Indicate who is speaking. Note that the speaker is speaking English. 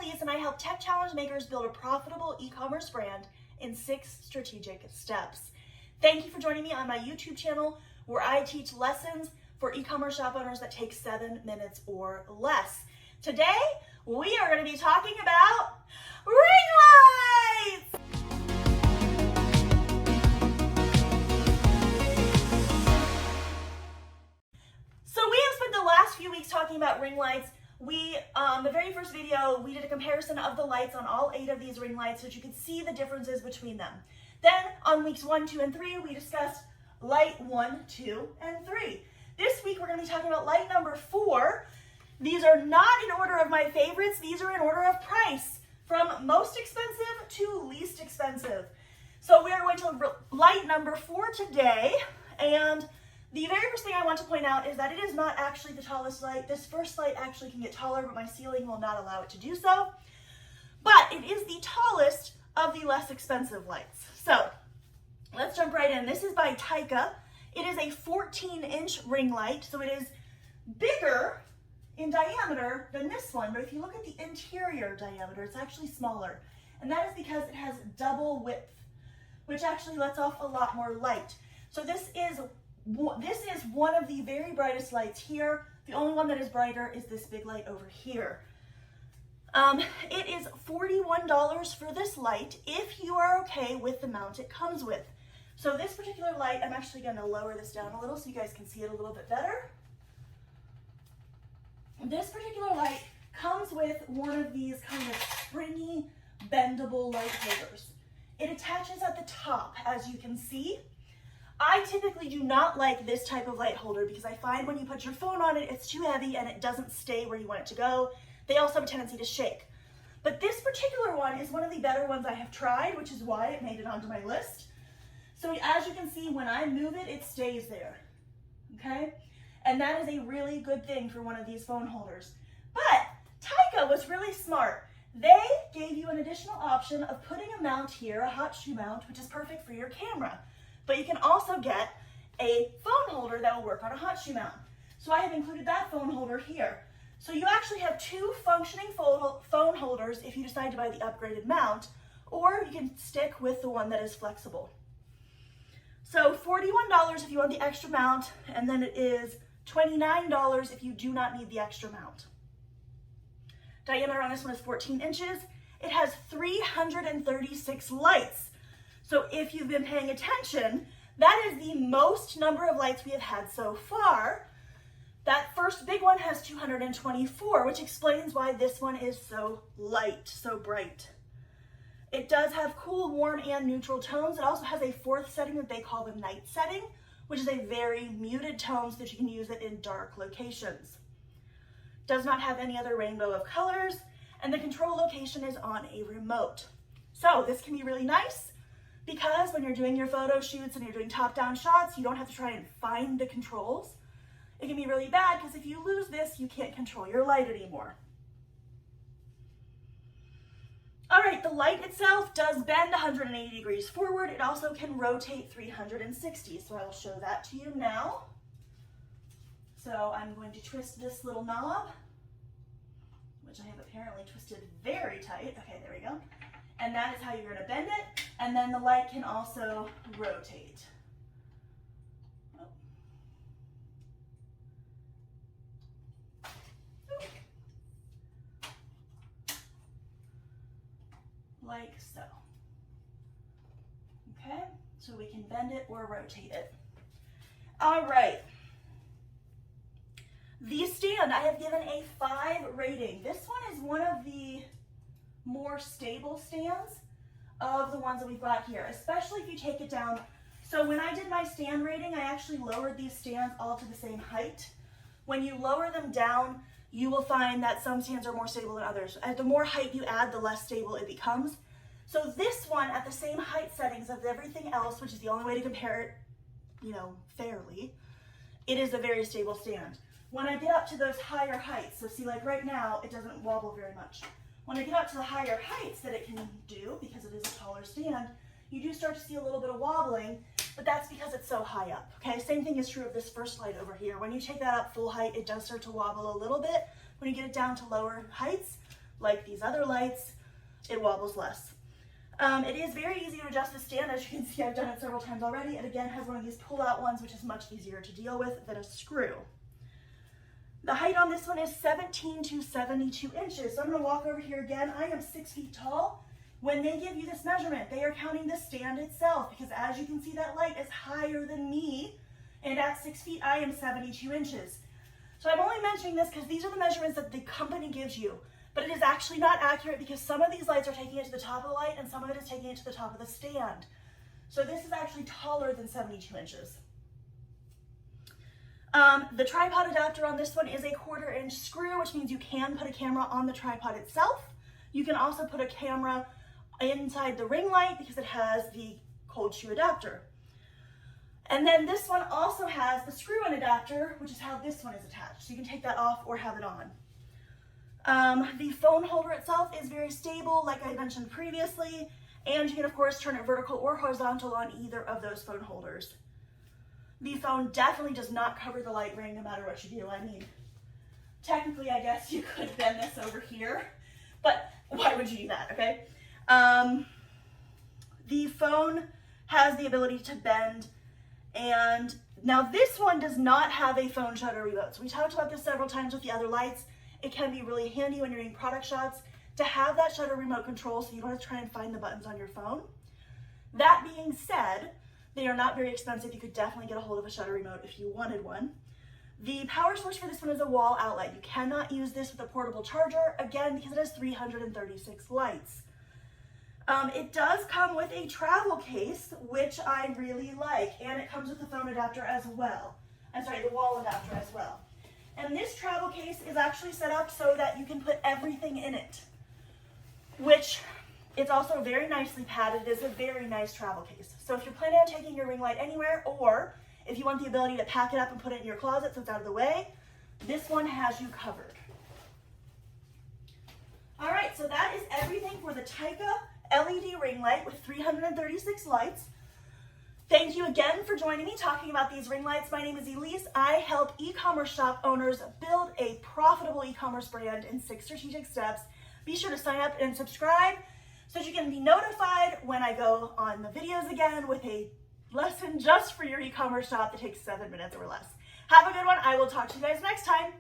Speaker 1: ELISE, and I help tech challenge makers build a profitable e-commerce brand in 6 strategic steps. Thank you for joining me on my YouTube channel, where I teach lessons for e-commerce shop owners that take 7 minutes or less. Today, we are going to be talking about ring lights! So we have spent the last few weeks talking about ring lights. The very first video, we did a comparison of the lights on all 8 of these ring lights so that you could see the differences between them. Then on weeks 1, 2, and 3, we discussed light 1, 2, and 3. This week, we're going to be talking about light number 4. These are not in order of my favorites. These are in order of price, from most expensive to least expensive. So we are going to light number 4 today, and the very first thing I want to point out is that it is not actually the tallest light. This first light actually can get taller, but my ceiling will not allow it to do so. But it is the tallest of the less expensive lights. So let's jump right in. This is by Tycka. It is a 14-inch ring light, so it is bigger in diameter than this one, but if you look at the interior diameter, it's actually smaller. And that is because it has double width, which actually lets off a lot more light. So this is one of the very brightest lights here. The only one that is brighter is this big light over here. It is $41 for this light if you are okay with the mount it comes with. So this particular light, I'm actually going to lower this down a little so you guys can see it a little bit better. This particular light comes with one of these kind of springy, bendable light holders. It attaches at the top, as you can see. I typically do not like this type of light holder because I find when you put your phone on it, it's too heavy and it doesn't stay where you want it to go. They also have a tendency to shake. But this particular one is one of the better ones I have tried, which is why it made it onto my list. So as you can see, when I move it, it stays there, okay? And that is a really good thing for one of these phone holders. But Tycka was really smart. They gave you an additional option of putting a mount here, a hot shoe mount, which is perfect for your camera. But you can also get a phone holder that will work on a hot shoe mount. So I have included that phone holder here. So you actually have 2 functioning phone holders if you decide to buy the upgraded mount, or you can stick with the one that is flexible. So $41 if you want the extra mount, and then it is $29 if you do not need the extra mount. Diameter on this one is 14 inches. It has 336 lights. So if you've been paying attention, that is the most number of lights we have had so far. That first big one has 224, which explains why this one is so light, so bright. It does have cool, warm, and neutral tones. It also has a 4th setting that they call the night setting, which is a very muted tone so that you can use it in dark locations. Does not have any other rainbow of colors, and the control location is on a remote. So this can be really nice because when you're doing your photo shoots and you're doing top-down shots, you don't have to try and find the controls. It can be really bad because if you lose this, you can't control your light anymore. All right, the light itself does bend 180 degrees forward. It also can rotate 360, so I will show that to you now. So I'm going to twist this little knob, which I have apparently twisted very tight. Okay, there we go. And that is how you're going to bend it. And then the light can also rotate. Oh. Like so. Okay, so we can bend it or rotate it. All right. The stand, I have given a 5 rating. This one is one of the more stable stands of the ones that we've got here, especially if you take it down. So when I did my stand rating, I actually lowered these stands all to the same height. When you lower them down, you will find that some stands are more stable than others. The more height you add, the less stable it becomes. So this one, at the same height settings of everything else, which is the only way to compare it, fairly, it is a very stable stand. When I get up to those higher heights, so see, like right now, it doesn't wobble very much. When I get up to the higher heights that it can do, because it is a taller stand, you do start to see a little bit of wobbling, but that's because it's so high up, okay? Same thing is true of this first light over here. When you take that up full height, it does start to wobble a little bit. When you get it down to lower heights, like these other lights, it wobbles less. It is very easy to adjust the stand. As you can see, I've done it several times already. It again has one of these pull-out ones, which is much easier to deal with than a screw. The height on this one is 17 to 72 inches. So I'm gonna walk over here again. I am 6 feet tall. When they give you this measurement, they are counting the stand itself, because as you can see, that light is higher than me, and at 6 feet, I am 72 inches. So I'm only mentioning this because these are the measurements that the company gives you. But it is actually not accurate because some of these lights are taking it to the top of the light and some of it is taking it to the top of the stand. So this is actually taller than 72 inches. The tripod adapter on this one is a 1/4 inch screw, which means you can put a camera on the tripod itself. You can also put a camera inside the ring light because it has the cold shoe adapter. And then this one also has the screw-in adapter, which is how this one is attached. So you can take that off or have it on. The phone holder itself is very stable, like I mentioned previously, and you can of course turn it vertical or horizontal on either of those phone holders. The phone definitely does not cover the light ring no matter what you do. I mean, technically I guess you could bend this over here, but why would you do that, okay? The phone has the ability to bend, and now this one does not have a phone shutter remote. So we talked about this several times with the other lights. It can be really handy when you're doing product shots to have that shutter remote control so you don't have to try and find the buttons on your phone. That being said, they are not very expensive. You could definitely get a hold of a shutter remote if you wanted one. The power source for this one is a wall outlet. You cannot use this with a portable charger, again, because it has 336 lights. It does come with a travel case, which I really like, and it comes with the phone adapter as well. I'm sorry, the wall adapter as well. And this travel case is actually set up so that you can put everything in it, which it's also very nicely padded. It is a very nice travel case. So if you're planning on taking your ring light anywhere, or if you want the ability to pack it up and put it in your closet so it's out of the way, this one has you covered. All right, so that is everything for the Tycka LED ring light with 336 lights. Thank you again for joining me talking about these ring lights. My name is ELISE. I help e-commerce shop owners build a profitable e-commerce brand in 6 strategic steps. Be sure to sign up and subscribe so that you can be notified when I go on the videos again with a lesson just for your e-commerce shop that takes 7 minutes or less. Have a good one. I will talk to you guys next time.